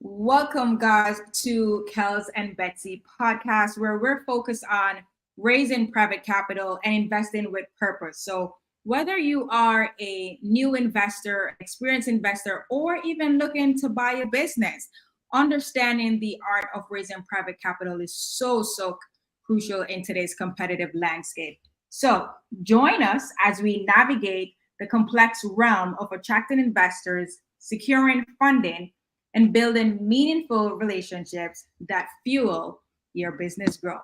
Welcome, guys, to Kels and Betzy podcast, where we're focused on raising private capital and investing with purpose. So, whether you are a new investor, experienced investor, or even looking to buy a business, understanding the art of raising private capital is so crucial in today's competitive landscape. So, join us as we navigate the complex realm of attracting investors, securing funding, and building meaningful relationships that fuel your business growth.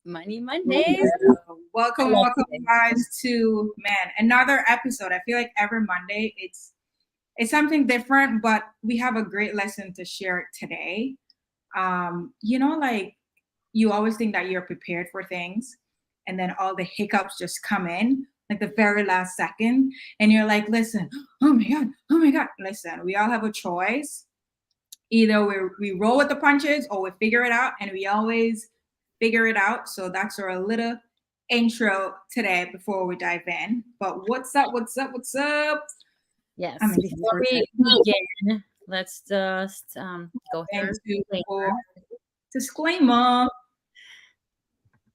Money Mondays. Welcome guys to another episode. I feel like every Monday it's something different, but we have a great lesson to share today. Like you always think that you're prepared for things, and then all the hiccups just come in like the very last second, and you're like, listen, oh my god, listen, we all have a choice. Either we roll with the punches or we figure it out, and we always figure it out. So that's our little intro today before we dive in. But what's up? Yes, before we begin, let's just go through disclaimer.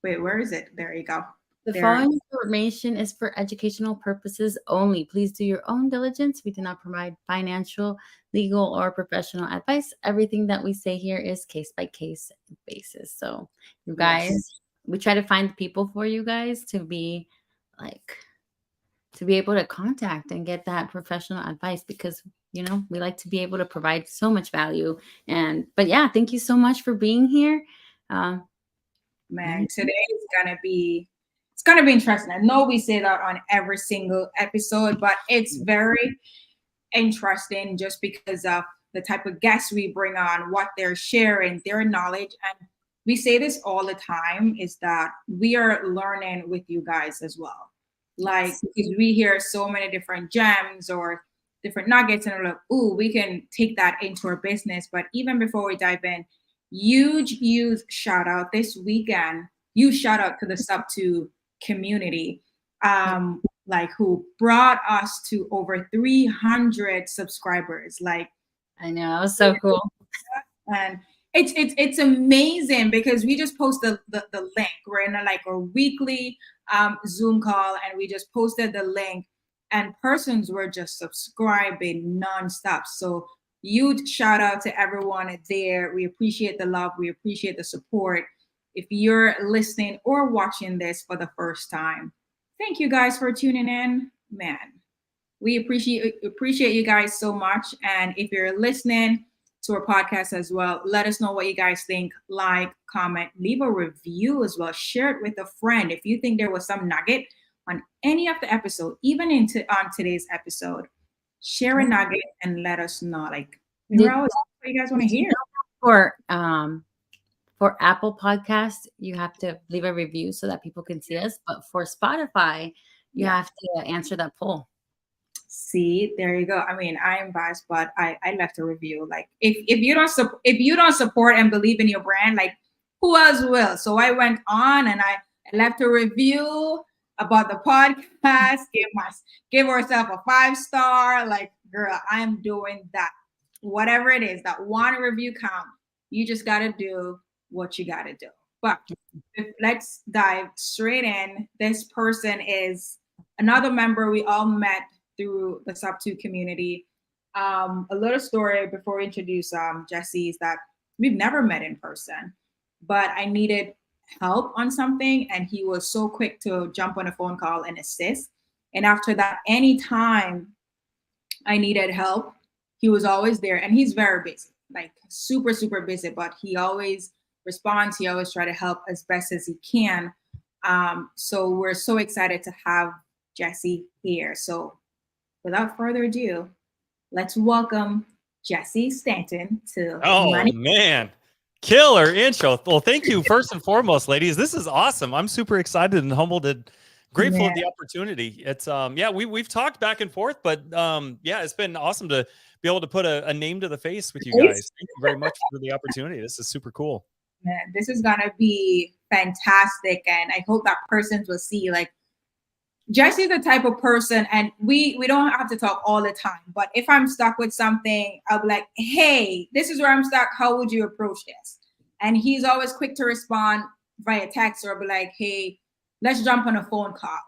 Wait, where is it? There you go. The following information is for educational purposes only. Please do your own diligence. We do not provide financial, legal, or professional advice. Everything that we say here is case-by-case basis. So, you guys, we try to find people for you guys to be able to contact and get that professional advice, because we like to be able to provide so much value. But yeah, thank you so much for being here. Today is gonna be interesting. I know we say that on every single episode, but it's very interesting just because of the type of guests we bring on, what they're sharing, their knowledge. And we say this all the time, is that we are learning with you guys as well. Like, because we hear so many different gems or different nuggets, and we're like, ooh, we can take that into our business. But even before we dive in, huge shout out this weekend. Huge shout out to the Sub2 community, who brought us to over 300 subscribers. Like, I know, it was so cool. And it's amazing because we just posted the link. We're in a weekly Zoom call, and we just posted the link, and persons were just subscribing nonstop. So huge shout out to everyone there. We appreciate the love. We appreciate the support. If you're listening or watching this for the first time, thank you guys for tuning in. Man, we appreciate you guys so much. And if you're listening to our podcast as well, let us know what you guys think. Like, comment, leave a review as well. Share it with a friend. If you think there was some nugget on any of the episode, even on today's episode, share a nugget and let us know. Like, we're always what you guys want to hear. For Apple Podcasts, you have to leave a review so that people can see us. But for Spotify, you have to answer that poll. See, there you go. I mean, I am biased, but I left a review. Like, if you don't support and believe in your brand, like, who else will? So I went on and I left a review about the podcast. Give herself a 5-star. Like, girl, I'm doing that. Whatever it is, that one review count. You just gotta do what you gotta do. But let's dive straight in. This person is another member we all met through the Sub2 community. A little story before we introduce Jesse is that we've never met in person, but I needed help on something, and he was so quick to jump on a phone call and assist. And after that, anytime I needed help, he was always there. And he's very busy, like super busy, but he always responds. He always try to help as best as he can. So we're so excited to have Jesse here. So without further ado, let's welcome Jesse Stanton to Money. Man, killer intro. Well, thank you first and foremost, ladies. This is awesome. I'm super excited and humbled and grateful of the opportunity. It's we've talked back and forth, but it's been awesome to be able to put a name to the face with you guys. Thank you very much for the opportunity. This is super cool. Man, this is gonna be fantastic, and I hope that persons will see like Jesse's the type of person, and we don't have to talk all the time. But if I'm stuck with something, I'll be like, "Hey, this is where I'm stuck. How would you approach this?" And he's always quick to respond via text or be like, "Hey, let's jump on a phone call."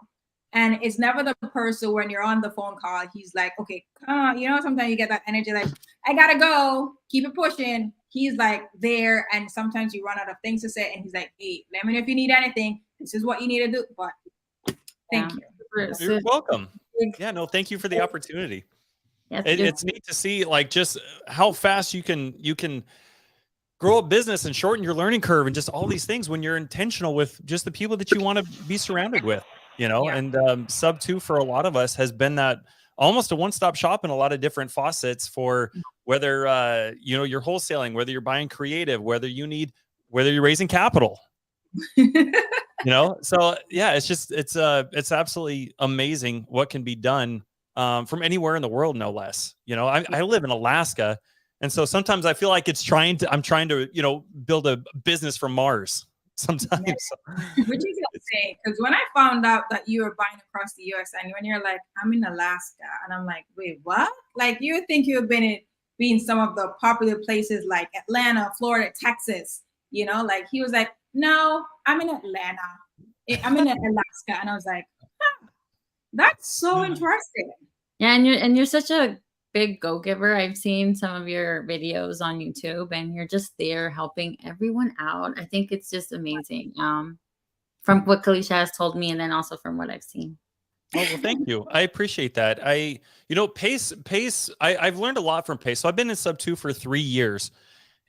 And it's never the person when you're on the phone call. He's like, "Okay, come on." You know, sometimes you get that energy, like, "I gotta go. Keep it pushing." He's like there, and sometimes you run out of things to say, and he's like, "Hey, let me know if you need anything. This is what you need to do." But thank you. You're welcome. Yeah, no, thank you for the opportunity. It's neat to see like just how fast you can grow a business and shorten your learning curve and just all these things when you're intentional with just the people that you want to be surrounded with, you know. Yeah. And Sub 2 for a lot of us has been that almost a one-stop shop in a lot of different faucets for whether you know, you're wholesaling, whether you're buying creative, whether you're raising capital. You know, so yeah, it's absolutely amazing what can be done from anywhere in the world, no less. You know, I live in Alaska, and so sometimes I feel like I'm trying to, you know, build a business from Mars sometimes. Which is insane, because when I found out that you were buying across the US, and when you're like, "I'm in Alaska," and I'm like, "Wait, what?" Like, you think you've been some of the popular places like Atlanta, Florida, Texas, you know, like he was like, "No, I'm in Atlanta. I'm in Alaska." And I was like, huh, "That's so interesting." Yeah, and you're such a big go-giver. I've seen some of your videos on YouTube, and you're just there helping everyone out. I think it's just amazing. From what Kalisha has told me, and then also from what I've seen. Oh, well, thank you. I appreciate that. You know, Pace, I've learned a lot from Pace. So I've been in Sub 2 for 3 years.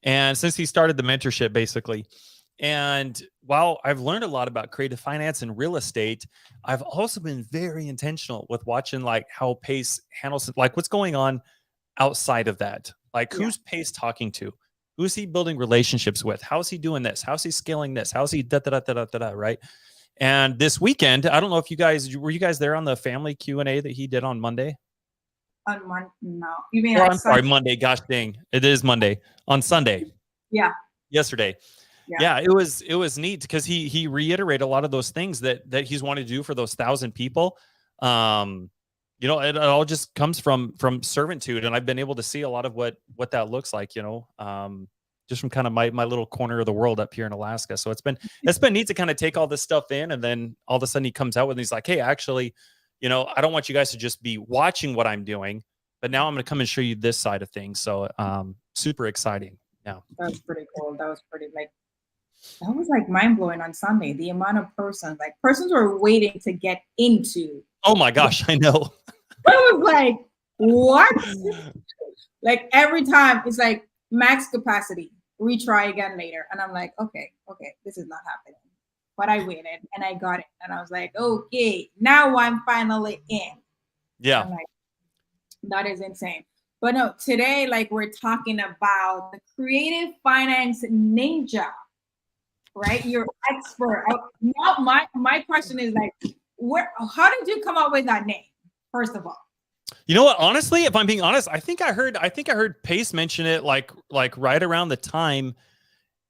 And since he started the mentorship, basically. And while I've learned a lot about creative finance and real estate, I've also been very intentional with watching like how Pace handles like what's going on outside of that. Like who's Pace talking to? Who's he building relationships with? How's he doing this? How's he scaling this? How's he da da da da da da, right? And this weekend, I don't know if you guys there on the family Q&A that he did on Monday? On Monday? No. You mean I'm sorry, Monday. Gosh dang. It is Monday. On Sunday. Yeah. Yesterday. Yeah, it was neat because he reiterated a lot of those things that he's wanted to do for those 1,000 people. You know, it all just comes from servitude, and I've been able to see a lot of what that looks like, you know, just from kind of my little corner of the world up here in Alaska. So it's been neat to kind of take all this stuff in, and then all of a sudden he comes out with, and he's like, "Hey, actually, you know, I don't want you guys to just be watching what I'm doing, but now I'm going to come and show you this side of things." So super exciting. Yeah, that was pretty cool. That was like mind blowing on Sunday. The amount of persons were waiting to get into. Oh my gosh, I know. I was like, what? Like every time it's like max capacity, retry again later. And I'm like, okay, this is not happening. But I waited and I got it. And I was like, okay, now I'm finally in. Yeah. I'm like, that is insane. But no, today, like we're talking about the creative finance ninja, right? You're expert. Now my question is like, how did you come up with that name, first of all? You know what? Honestly, if I'm being honest, I think I heard Pace mention it like right around the time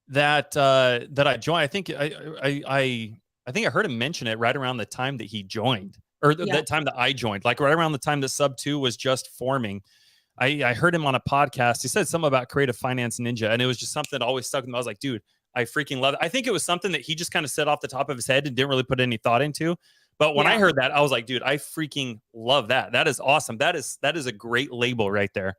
that I joined. I think I heard him mention it right around the time that he joined, or that time that I joined, like right around the time that Sub 2 was just forming. I heard him on a podcast. He said something about Creative Finance Ninja, and it was just something that always stuck with me. I was like, dude, I freaking love it. I think it was something that he just kind of said off the top of his head and didn't really put any thought into. But when I heard that, I was like, dude, I freaking love that. That is awesome. That is a great label right there.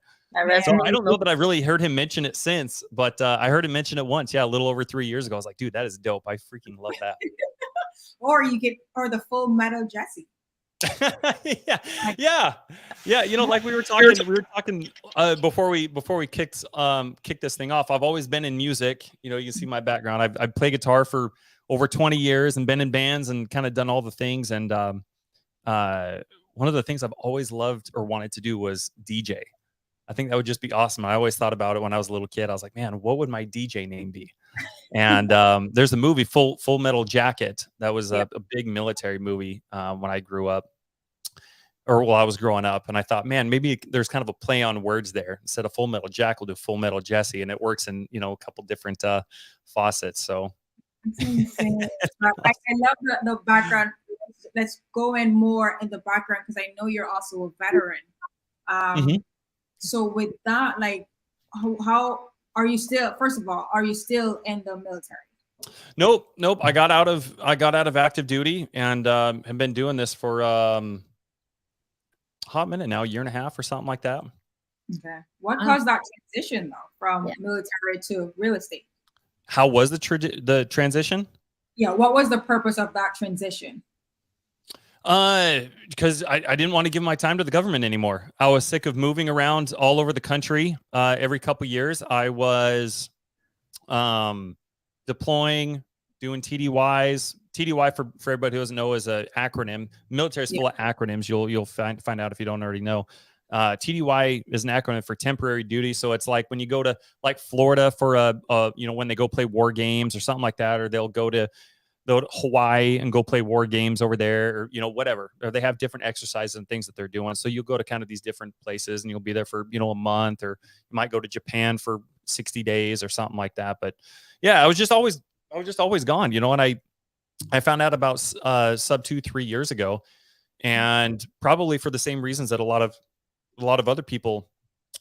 So I don't know that I've really heard him mention it since, but I heard him mention it once. Yeah, a little over 3 years ago. I was like, dude, that is dope. I freaking love that. or the Full Metal Jesse. yeah. You know, like we were talking before we kicked this thing off. I've always been in music. You know, you can see my background. I've played guitar for over 20 years and been in bands and kind of done all the things. And one of the things I've always loved or wanted to do was DJ. I think that would just be awesome. I always thought about it when I was a little kid. I was like, man, what would my DJ name be? And there's a movie, Full Metal Jacket. That was a big military movie when I grew up. or while I was growing up, and I thought, man, maybe there's kind of a play on words there. Instead of Full Metal Jack, we'll do Full Metal Jesse, and it works in a couple different faucets. So It's insane. I love the background. Let's go in more in the background because I know you're also a veteran. Mhm. So with that, like, how are you still? First of all, are you still in the military? Nope. I got out of active duty and have been doing this for hot minute now, a year and a half or something like that. Okay. What caused that transition though from military to real estate? How was the transition? Yeah. What was the purpose of that transition? Because I didn't want to give my time to the government anymore. I was sick of moving around all over the country. Every couple years, I was deploying, doing TDYs. TDY for everybody who doesn't know is an acronym. Military is full of acronyms. You'll find out if you don't already know. TDY is an acronym for temporary duty. So it's like when you go to like Florida for when they go play war games or something like that, or they'll go to Hawaii and go play war games over there, or whatever, or they have different exercises and things that they're doing. So you'll go to kind of these different places and you'll be there for a month, or you might go to Japan for 60 days or something like that. But yeah, I was just always gone, and I found out about sub 2 3 years ago, and probably for the same reasons that a lot of other people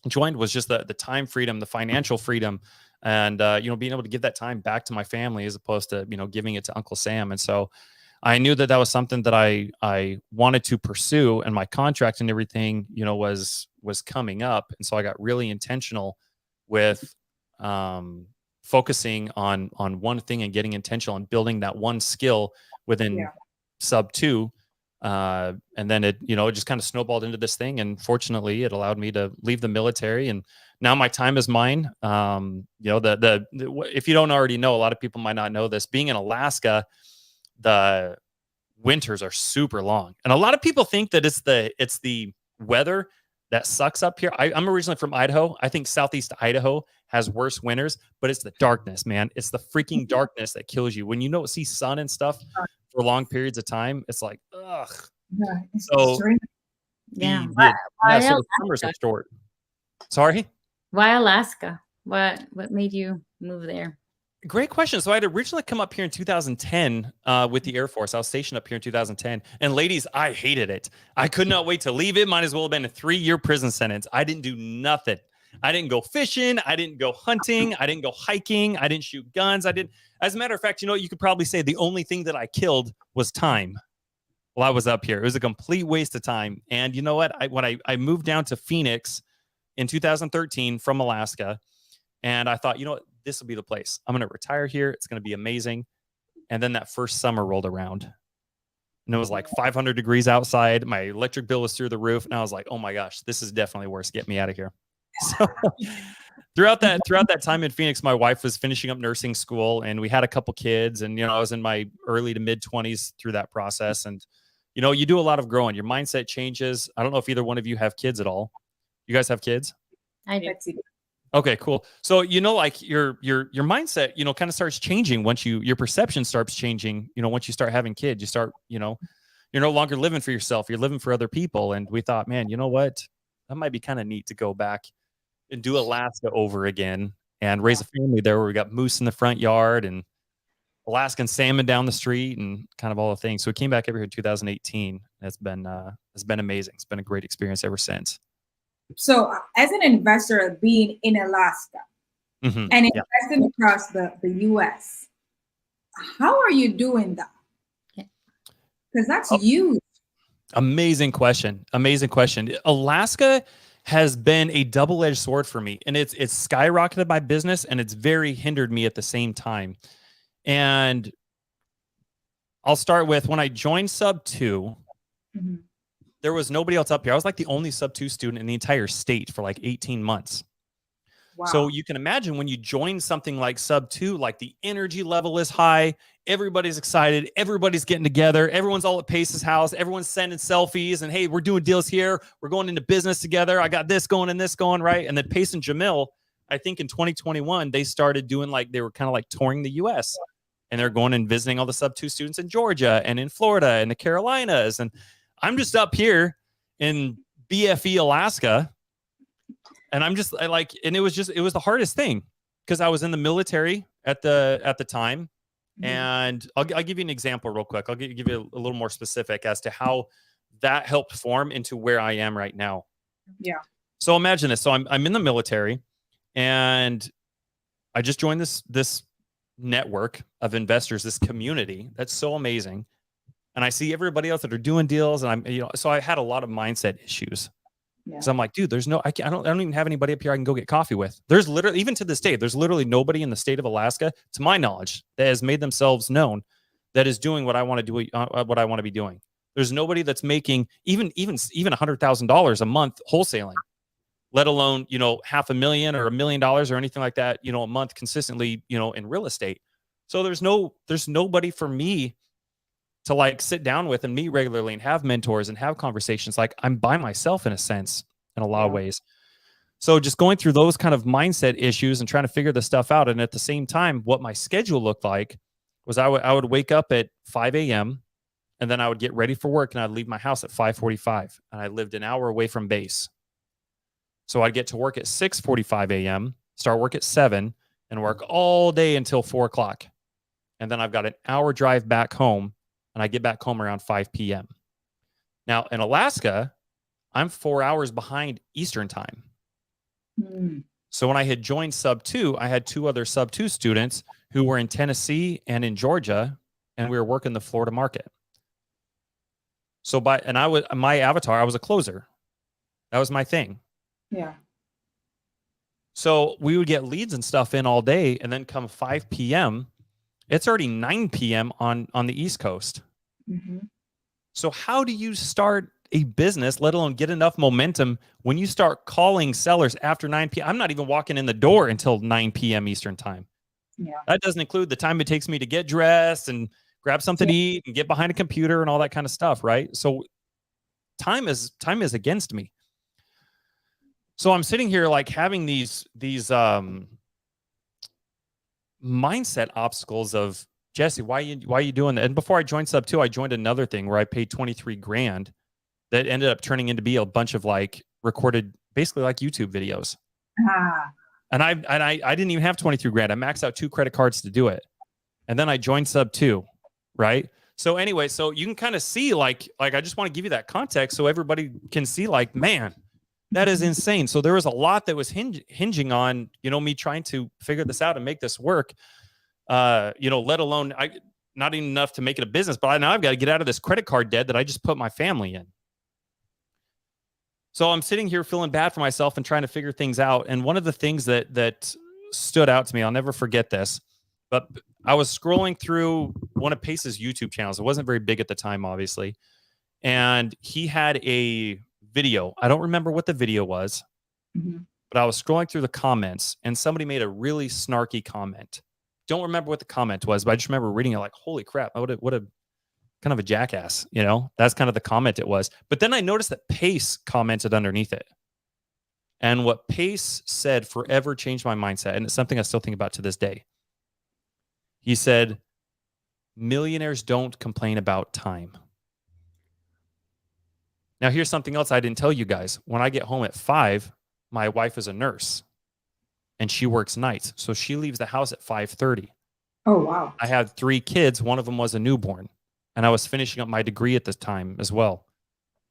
joined, was just the time freedom, the financial freedom, and being able to give that time back to my family as opposed to giving it to Uncle Sam. And so I knew that was something that I wanted to pursue, and my contract and everything was coming up, and so I got really intentional with focusing on one thing and getting intentional and building that one skill within sub 2. And then it just kind of snowballed into this thing. And fortunately, it allowed me to leave the military, and now my time is mine. If you don't already know, a lot of people might not know this. Being in Alaska, the winters are super long, and a lot of people think that it's the weather that sucks up here. I'm originally from Idaho. I think Southeast Idaho has worse winters, but it's the darkness, man. It's the freaking darkness that kills you when you don't see sun and stuff for long periods of time. It's like, ugh. Yeah, it's So extreme. Yeah. so the summers are short. Sorry? Why Alaska? What made you move there? Great question. So I had originally come up here in 2010 with the Air Force. I was stationed up here in 2010. And ladies, I hated it. I could not wait to leave it. Might as well have been a 3-year prison sentence. I didn't do nothing. I didn't go fishing. I didn't go hunting. I didn't go hiking. I didn't shoot guns. As a matter of fact, you could probably say the only thing that I killed was time while I was up here. It was a complete waste of time. And you know what? When I moved down to Phoenix in 2013 from Alaska, and I thought, this will be the place. I'm going to retire here. It's going to be amazing. And then that first summer rolled around, and it was like 500 degrees outside. My electric bill was through the roof. And I was like, oh my gosh, this is definitely worse. Get me out of here. So throughout that time in Phoenix, my wife was finishing up nursing school, and we had a couple kids, and, I was in my early to mid 20s through that process. And, you do a lot of growing. Your mindset changes. I don't know if either one of you have kids at all. You guys have kids? I do. Okay, cool. So, like your mindset, kind of starts changing once your perception starts changing, once you start having kids. You start, you're no longer living for yourself. You're living for other people. And we thought, man, you know what? That might be kind of neat to go back and do Alaska over again and raise a family there, where we got moose in the front yard and Alaskan salmon down the street and kind of all the things. So we came back over here in 2018. It's been amazing. It's been a great experience ever since. So as an investor being in Alaska and investing across the US, how are you doing that? Because that's huge. Amazing question. Alaska has been a double-edged sword for me, and it's skyrocketed my business, and it's very hindered me at the same time. And I'll start with when I joined sub 2, there was nobody else up here. I was like the only sub 2 student in the entire state for like 18 months. Wow. So you can imagine when you join something like sub 2, like the energy level is high. Everybody's excited. Everybody's getting together. Everyone's all at Pace's house. Everyone's sending selfies and, hey, we're doing deals here. We're going into business together. I got this going and this going, right? And then Pace and Jamil, I think in 2021, they started doing they were kind of like touring the US, and they're going and visiting all the sub 2 students in Georgia and in Florida and the Carolinas. And I'm just up here, in BFE, Alaska. And and it was the hardest thing because I was in the military at the time. And I'll give you an example real quick. I'll give you a little more specific as to how that helped form into where I am right now. Yeah. So imagine this. So I'm in the military, and I just joined this network of investors, this community that's so amazing. And I see everybody else that are doing deals, and so I had a lot of mindset issues. Yeah. So I'm like, dude, I don't even have anybody up here I can go get coffee with. There's literally, even to this day, there's literally nobody in the state of Alaska, to my knowledge, that has made themselves known that is doing what I want to do, what I want to be doing. There's nobody that's making even $100,000 a month wholesaling, let alone, $500,000 or $1 million or anything like that, a month consistently, in real estate. So there's nobody for me to like sit down with and meet regularly and have mentors and have conversations. Like, I'm by myself in a sense, in a lot of ways. So just going through those kind of mindset issues and trying to figure this stuff out. And at the same time, what my schedule looked like was I would wake up at 5 a.m. and then I would get ready for work, and I'd leave my house at 5:45, and I lived an hour away from base. So I'd get to work at 6:45 a.m., start work at 7, and work all day until 4 o'clock. And then I've got an hour drive back home, and I get back home around 5 p.m. Now, in Alaska, I'm 4 hours behind Eastern time. So when I had joined Sub 2, I had 2 other Sub 2 students who were in Tennessee and in Georgia, and we were working the Florida market. So my avatar, I was a closer. That was my thing. Yeah. So we would get leads and stuff in all day, and then come 5 p.m., it's already 9 p.m. on the East Coast. So how do you start a business, let alone get enough momentum, when you start calling sellers after 9 p.m.? I'm not even walking in the door until 9 p.m. Eastern time. Yeah. That doesn't include the time it takes me to get dressed and grab something to eat and get behind a computer and all that kind of stuff, right? So time is against me. So I'm sitting here like having these mindset obstacles of, Jesse, why are you doing that? And before I joined Sub 2, I joined another thing where I paid $23,000 that ended up turning into be a bunch of like recorded, basically like YouTube videos. And I didn't even have $23,000. I maxed out 2 credit cards to do it. And then I joined Sub 2, right? So anyway, so you can kind of see like I just want to give you that context so everybody can see like, man, that is insane. So there was a lot that was hinging on, me trying to figure this out and make this work. Let alone not even enough to make it a business, but now I've got to get out of this credit card debt that I just put my family in. So I'm sitting here feeling bad for myself and trying to figure things out. And one of the things that stood out to me, I'll never forget this, but I was scrolling through one of Pace's YouTube channels. It wasn't very big at the time, obviously. And he had a video. I don't remember what the video was, but I was scrolling through the comments, and somebody made a really snarky comment. Don't remember what the comment was, but I just remember reading it like, holy crap, what a kind of a jackass, That's kind of the comment it was. But then I noticed that Pace commented underneath it. And what Pace said forever changed my mindset, and it's something I still think about to this day. He said, millionaires don't complain about time. Now, here's something else I didn't tell you guys. When I get home at 5, my wife is a nurse, and she works nights. So she leaves the house at 5:30. Oh, wow. I had 3 kids. One of them was a newborn, and I was finishing up my degree at this time as well.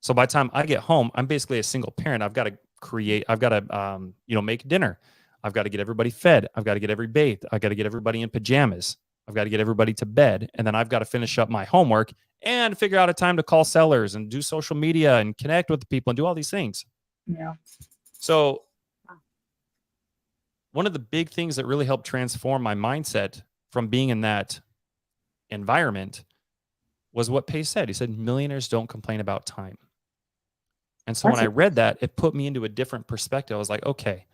So by the time I get home, I'm basically a single parent. I've got to make dinner. I've got to get everybody fed. I've got to get everybody bathed. I've got to get everybody in pajamas. I've got to get everybody to bed. And then I've got to finish up my homework and figure out a time to call sellers and do social media and connect with the people and do all these things. Yeah. So one of the big things that really helped transform my mindset from being in that environment was what Pace said. He said, millionaires don't complain about time. And so when I read that, it put me into a different perspective. I was like, okay,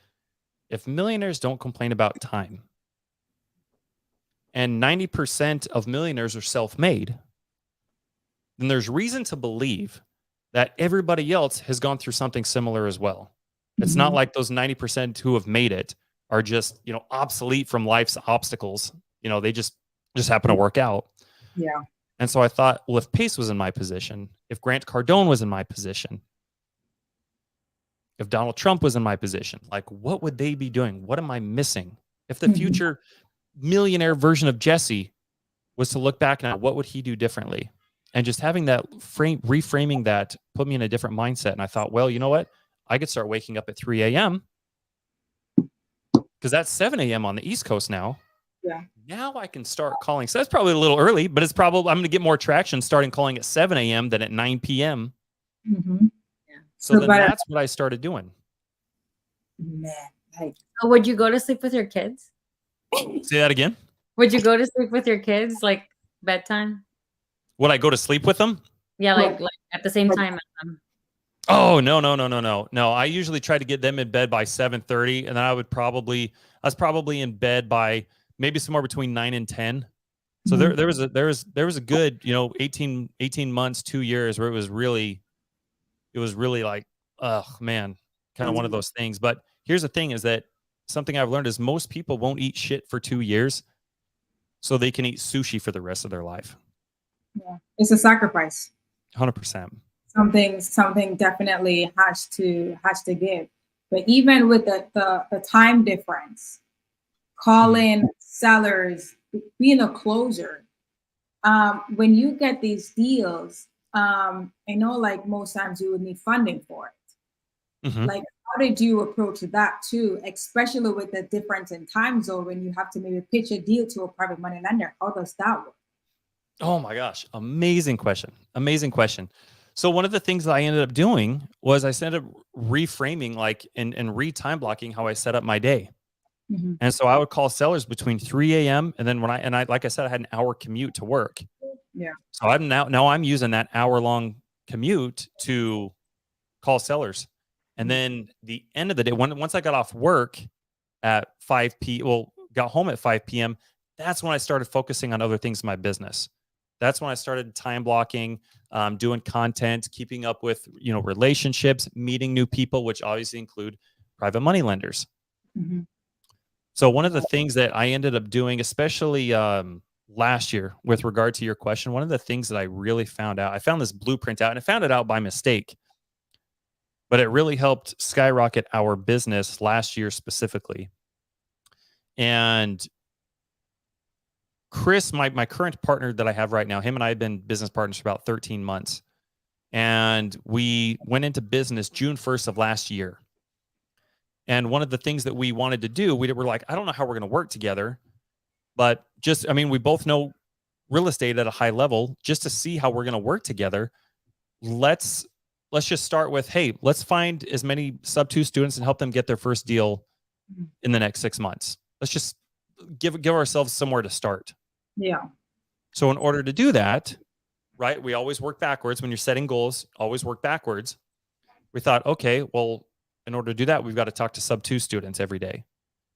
if millionaires don't complain about time, and 90% of millionaires are self-made, then there's reason to believe that everybody else has gone through something similar as well. It's not like those 90% who have made it are just, obsolete from life's obstacles. They just happen to work out. Yeah. And so I thought, well, if Pace was in my position, if Grant Cardone was in my position, if Donald Trump was in my position, like what would they be doing? What am I missing? If the Mhm. future millionaire version of Jesse was to look back now, what would he do differently? And just having that reframing that put me in a different mindset. And I thought, well, you know what? I could start waking up at 3 a.m. because that's 7 a.m. on the East Coast now. Yeah. Now I can start calling. So that's probably a little early, but it's probably, I'm going to get more traction starting calling at 7 a.m. than at 9 p.m. Mm-hmm. Yeah. So then that's what I started doing. Man, like, So would you go to sleep with your kids? Say that again. Would you go to sleep with your kids like bedtime? Would I go to sleep with them? Yeah, like at the same time as them. Oh, no. No, I usually try to get them in bed by 7:30, and then I was probably in bed by maybe somewhere between 9 and 10. So Mhm. there was a good, 18 months, 2 years where it was really like, oh man, kind of one of those things. But here's the thing is that something I've learned is most people won't eat shit for 2 years so they can eat sushi for the rest of their life. Yeah. It's a sacrifice. 100%. Something definitely has to give. But even with the time difference, calling sellers, being a closer, when you get these deals, I know like most times you would need funding for it. Mhm. Like, how did you approach that too, especially with the difference in time zone when you have to maybe pitch a deal to a private money lender? How does that work? Oh my gosh. Amazing question. So one of the things that I ended up doing was I ended up reframing like and re-time blocking how I set up my day. Mm-hmm. And so I would call sellers between 3 a.m. and then when I like I said, I had an hour commute to work. Yeah. So I'm now I'm using that hour-long commute to call sellers. And then the end of the day, once I got off work at 5 p. Well, got home at 5 p.m. That's when I started focusing on other things in my business. That's when I started time blocking, doing content, keeping up with relationships, meeting new people, which obviously include private money lenders. Mm-hmm. So one of the things that I ended up doing, especially last year, with regard to your question, one of the things that I really found out, I found this blueprint out, and I found it out by mistake, but it really helped skyrocket our business last year specifically. And Chris, my current partner that I have right now, him and I have been business partners for about 13 months. And we went into business June 1st of last year. And one of the things that we wanted to do, we were like, I don't know how we're going to work together, but we both know real estate at a high level. Just to see how we're going to work together, let's just start with, hey, let's find as many sub-2 students and help them get their first deal in the next 6 months. Let's just give ourselves somewhere to start. Yeah. So in order to do that, right, we always work backwards. When you're setting goals, always work backwards. We thought, okay, well, in order to do that, we've got to talk to sub-2 students every day.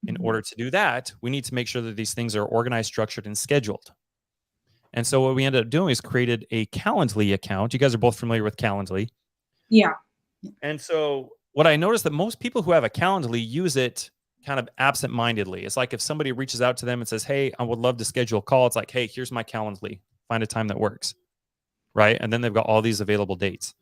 In order to do that, we need to make sure that these things are organized, structured, and scheduled. And so what we ended up doing is created a Calendly account. You guys are both familiar with Calendly. Yeah. And so what I noticed that most people who have a Calendly use it kind of absent-mindedly. It's like if somebody reaches out to them and says, hey, I would love to schedule a call. It's like, hey, here's my Calendly. Find a time that works. Right. And then they've got all these available dates.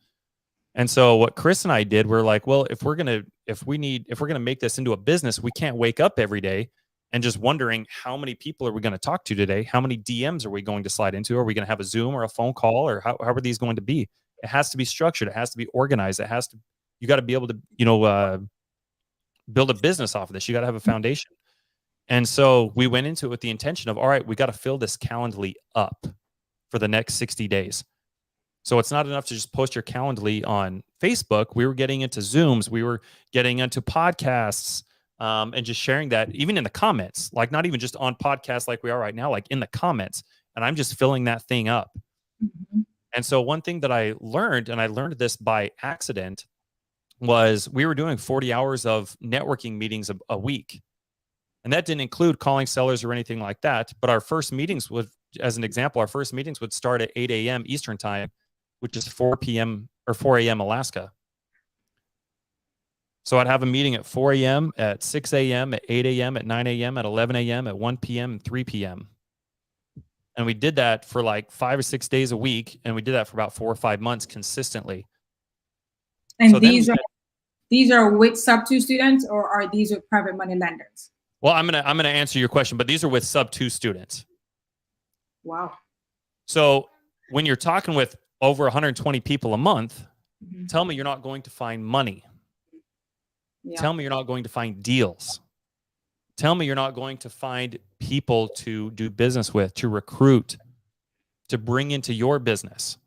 And so what Chris and I did, we're like, well, if we're going to make this into a business, we can't wake up every day and just wondering how many people are we going to talk to today? How many DMs are we going to slide into? Are we going to have a Zoom or a phone call, or how are these going to be? It has to be structured. It has to be organized. You got to be able to, build a business off of this. You got to have a foundation. And so we went into it with the intention of, all right, we got to fill this Calendly up for the next 60 days. So it's not enough to just post your Calendly on Facebook. We were getting into Zooms. We were getting into podcasts, and just sharing that even in the comments, like not even just on podcasts like we are right now, like in the comments. And I'm just filling that thing up. Mm-hmm. And so one thing that I learned, and I learned this by accident, was we were doing 40 hours of networking meetings a week. And that didn't include calling sellers or anything like that. But our first meetings would, as an example, would start at 8 a.m. Eastern time, which is 4 p.m. or 4 a.m. Alaska. So I'd have a meeting at 4 a.m., at 6 a.m., at 8 a.m., at 9 a.m., at 11 a.m., at 1 p.m., and 3 p.m. And we did that for like 5 or 6 days a week. And we did that for about 4 or 5 months consistently. And So these are these are with sub-2 students, or are these with private money lenders? Well, I'm gonna answer your question, but these are with sub-2 students. Wow. So when you're talking with over 120 people a month, Mm-hmm. tell me you're not going to find money. Yeah. Tell me you're not going to find deals. Tell me you're not going to find people to do business with, to recruit, to bring into your business.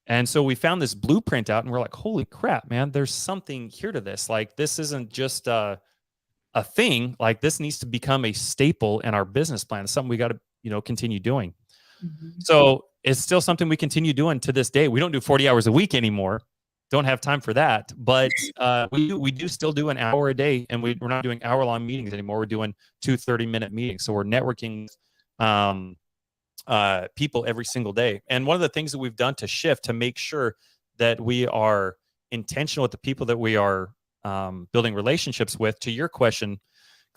And so we found this blueprint out and we're like, holy crap, man, there's something here to this. Like, this isn't just a thing. Like, this needs to become a staple in our business plan. It's something we got to, continue doing. Mm-hmm. So it's still something we continue doing to this day. We don't do 40 hours a week anymore. Don't have time for that. But we do still do an hour a day, and we're not doing hour-long meetings anymore. We're doing 2 30-minute meetings. So we're networking people every single day. And one of the things that we've done to shift to make sure that we are intentional with the people that we are building relationships with, to your question,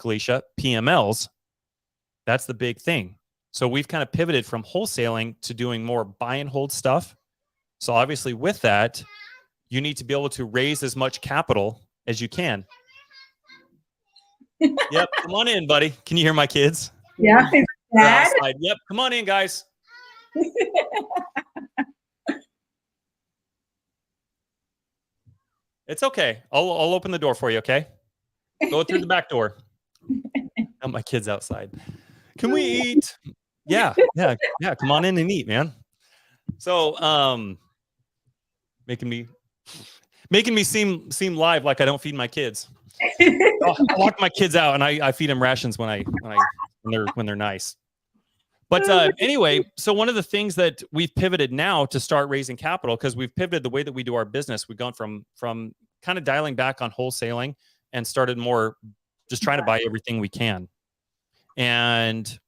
Kalisha, PMLs, that's the big thing. So we've kind of pivoted from wholesaling to doing more buy and hold stuff. So obviously with that, you need to be able to raise as much capital as you can. Yep. Come on in, buddy. Can you hear my kids? Yeah. They're outside. Yep. Come on in, guys. It's okay. I'll open the door for you. Okay. Go through the back door. Oh, my kids outside. Can we eat? Yeah. Come on in and eat, man. So, making me seem live like I don't feed my kids. I lock my kids out and I feed them rations when they're nice. But anyway, so one of the things that we've pivoted now to start raising capital, because we've pivoted the way that we do our business. We've gone from kind of dialing back on wholesaling and started more just trying to buy everything we can. And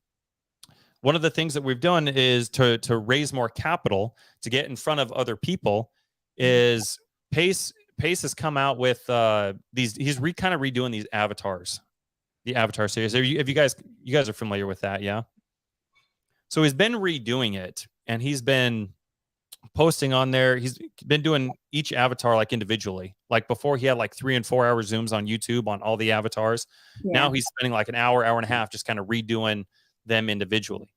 one of the things that we've done is to raise more capital to get in front of other people is Pace has come out with these. He's kind of redoing these avatars, the avatar series. You guys are familiar with that, yeah? So he's been redoing it, and he's been posting on there. He's been doing each avatar like individually. Like before, he had like 3 and 4 hour Zooms on YouTube on all the avatars. Yeah. Now he's spending like an hour and a half just kind of redoing them individually.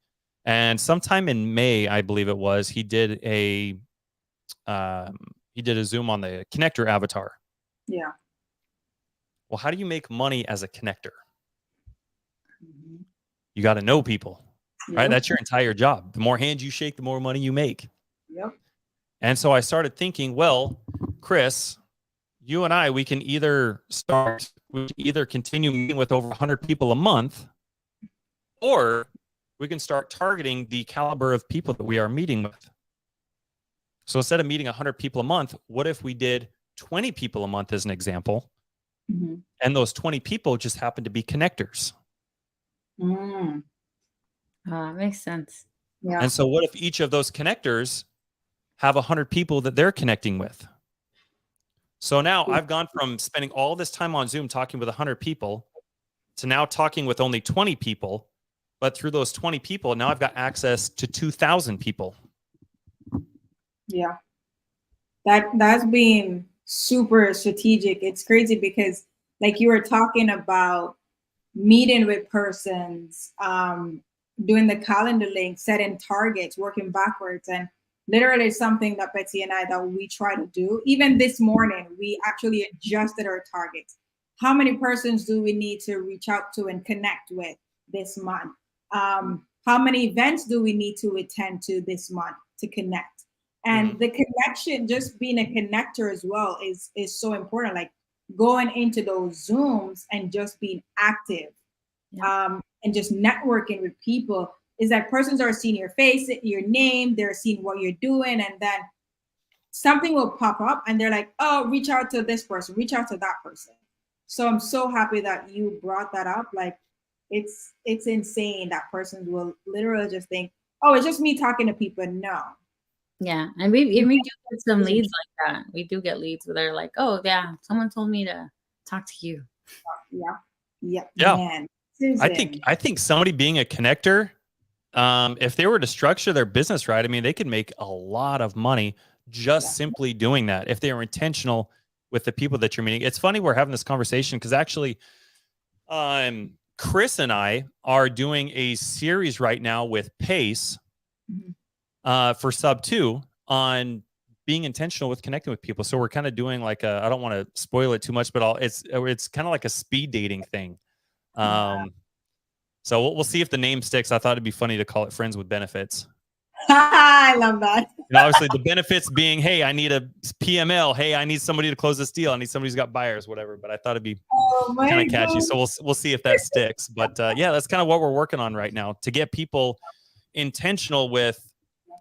And sometime in May, I believe it was, he did a Zoom on the connector avatar. Yeah. Well, how do you make money as a connector? Mm-hmm. You got to know people. Yep. Right? That's your entire job. The more hands you shake, the more money you make. Yep. And so I started thinking, well, Chris, you and I, we can either continue meeting with over 100 people a month, or we can start targeting the caliber of people that we are meeting with. So instead of meeting 100 people a month, what if we did 20 people a month as an example? Mm-hmm. And those 20 people just happen to be connectors. Mm. That makes sense. Yeah. And so what if each of those connectors have 100 people that they're connecting with? So now I've gone from spending all this time on Zoom talking with 100 people to now talking with only 20 people. But through those 20 people, now I've got access to 2,000 people. Yeah. That's been super strategic. It's crazy because like you were talking about meeting with persons, doing the calendar link, setting targets, working backwards, and literally something that Betzy and I that we try to do. Even this morning, we actually adjusted our targets. How many persons do we need to reach out to and connect with this month? How many events do we need to attend to this month to connect? And the connection, just being a connector as well, is so important. Like going into those Zooms and just being active, and just networking with people, is that persons are seeing your face, your name, they're seeing what you're doing, and then something will pop up and they're like, oh, reach out to this person, reach out to that person. So I'm so happy that you brought that up. Like it's insane that persons will literally just think, oh, it's just me talking to people. No. Yeah. And we do get some leads like that. We do get leads where they're like, oh yeah, someone told me to talk to you. Yeah. Man. I think somebody being a connector, if they were to structure their business right, I mean, they could make a lot of money just simply doing that if they were intentional with the people that you're meeting. It's funny we're having this conversation because actually, Chris and I are doing a series right now with Pace for Sub 2 on being intentional with connecting with people. So we're kind of doing like I don't want to spoil it too much, but it's kind of like a speed dating thing. So we'll see if the name sticks. I thought it'd be funny to call it Friends with Benefits. I love that. And obviously the benefits being, hey, I need a PML. Hey, I need somebody to close this deal. I need somebody who's got buyers, whatever. But I thought it'd be kind of catchy. So we'll see if that sticks. But yeah, that's kind of what we're working on right now to get people intentional with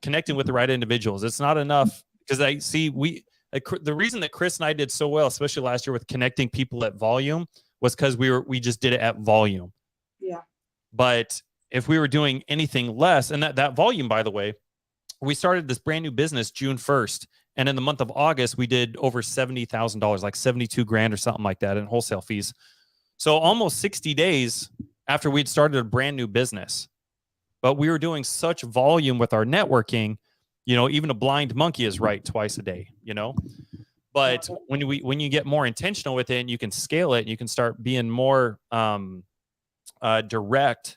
connecting with the right individuals. It's not enough because I see the reason that Chris and I did so well, especially last year with connecting people at volume, was because we just did it at volume. Yeah. But if we were doing anything less, and that volume, by the way, we started this brand new business June 1st. And in the month of August, we did over $70,000, like 72 grand or something like that in wholesale fees. So almost 60 days after we'd started a brand new business. But we were doing such volume with our networking, even a blind monkey is right twice a day, But when you get more intentional with it and you can scale it, and you can start being more direct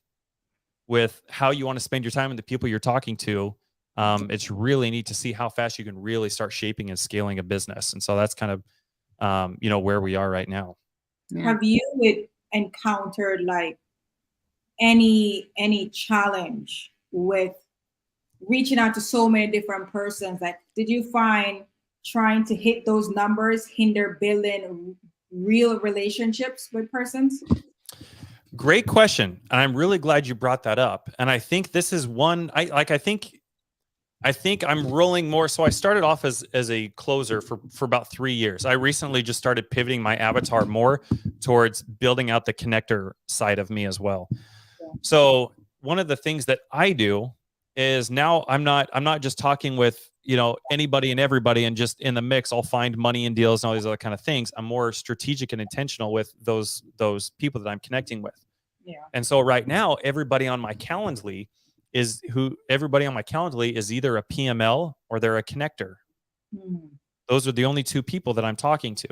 with how you want to spend your time and the people you're talking to. It's really neat to see how fast you can really start shaping and scaling a business. And so that's kind of, where we are right now. Yeah. Have you encountered like any challenge with reaching out to so many different persons? Like, did you find trying to hit those numbers hinder building real relationships with persons? Great question. And I'm really glad you brought that up. And I think this is one, I think I'm rolling more. So I started off as a closer for about 3 years. I recently just started pivoting my avatar more towards building out the connector side of me as well. Yeah. So one of the things that I do is now I'm not just talking with, anybody and everybody and just in the mix, I'll find money and deals and all these other kind of things. I'm more strategic and intentional with those people that I'm connecting with. Yeah. And so right now, everybody on my Calendly is either a PML or they're a connector. Those are the only two people that I'm talking to.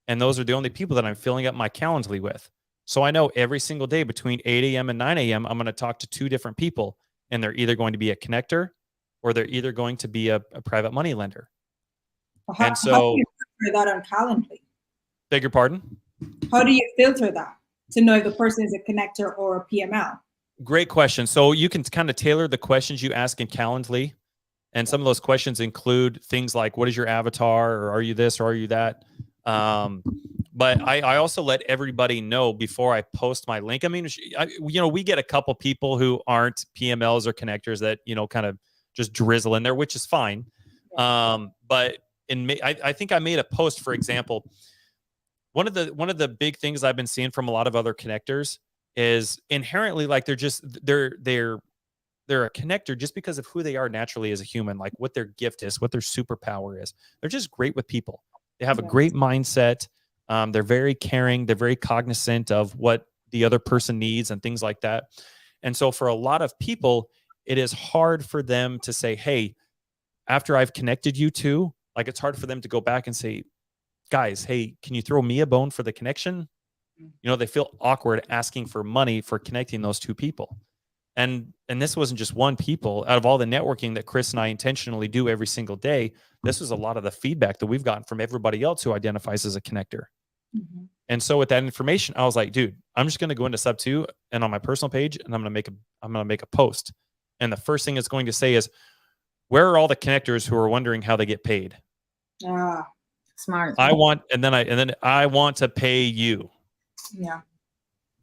And those are the only people that I'm filling up my Calendly with. So I know every single day between 8 a.m. and 9 a.m., I'm going to talk to two different people. And they're either going to be a connector or they're either going to be a private money lender. How do you filter that on Calendly? Beg your pardon? How do you filter that to know if the person is a connector or a PML? Great question. So you can kind of tailor the questions you ask in Calendly. And some of those questions include things like, what is your avatar? Or are you this or are you that? But I also let everybody know before I post my link. I mean, we get a couple people who aren't PMLs or connectors that, kind of just drizzle in there, which is fine. But I think I made a post, for example, one of the big things I've been seeing from a lot of other connectors is inherently like they're a connector just because of who they are naturally as a human, like what their gift is, what their superpower is. They're just great with people. They have a great mindset. They're very caring. They're very cognizant of what the other person needs and things like that. And so for a lot of people, it is hard for them to say, hey, after I've connected you two, like it's hard for them to go back and say, guys, hey, can you throw me a bone for the connection? They feel awkward asking for money for connecting those two people. And this wasn't just one people. Out of all the networking that Chris and I intentionally do every single day, this was a lot of the feedback that we've gotten from everybody else who identifies as a connector. And so with that information, I was like, dude, I'm just going to go into Sub 2 and on my personal page, and I'm going to make a post. And the first thing it's going to say is, where are all the connectors who are wondering how they get paid? Smart. I want to pay you. Yeah.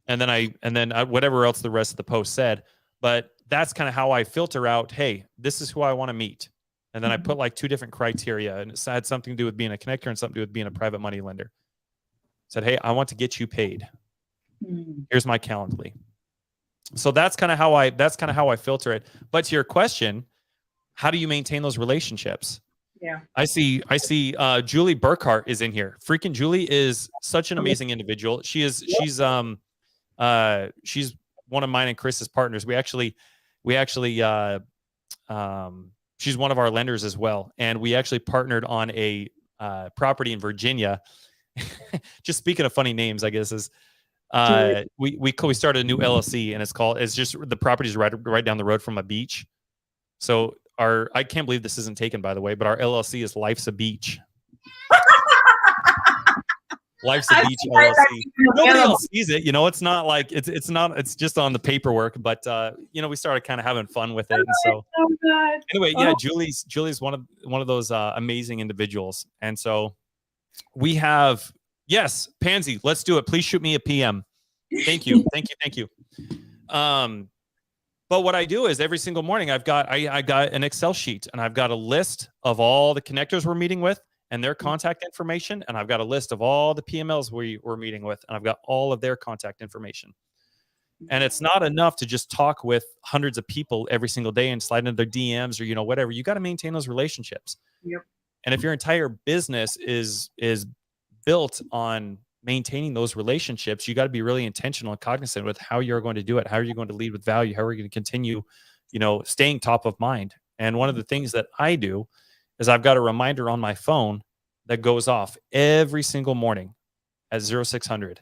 And then whatever else the rest of the post said. But that's kind of how I filter out, hey, this is who I want to meet. And then I put like two different criteria, and it had something to do with being a connector and something to do with being a private money lender. Said, hey, I want to get you paid. Here's my Calendly. So that's kind of how I filter it. But to your question, how do you maintain those relationships? Yeah. I see Julie Burkhart is in here. Freaking Julie is such an amazing individual. She's one of mine and Chris's partners. She's one of our lenders as well. And we actually partnered on a property in Virginia. Just speaking of funny names, I guess is we started a new LLC, and it's just the property's right down the road from a beach. So I can't believe this isn't taken, by the way, but our LLC is Life's a Beach. Life's a Beach LLC. Nobody else sees it, it's not like it's just on the paperwork, but we started kind of having fun with it. And so anyway, yeah, Julie's one of those amazing individuals. And so we have, yes, Pansy, let's do it. Please shoot me a PM. Thank you. Thank you. But what I do is every single morning I got an Excel sheet, and I've got a list of all the connectors we're meeting with and their contact information. And I've got a list of all the PMLs we're meeting with, and I've got all of their contact information. And it's not enough to just talk with hundreds of people every single day and slide into their DMs or, whatever. You got to maintain those relationships. Yep. And if your entire business is built on maintaining those relationships, you got to be really intentional and cognizant with how you're going to do it. How are you going to lead with value? How are you going to continue, staying top of mind? And one of the things that I do is I've got a reminder on my phone that goes off every single morning at 0600,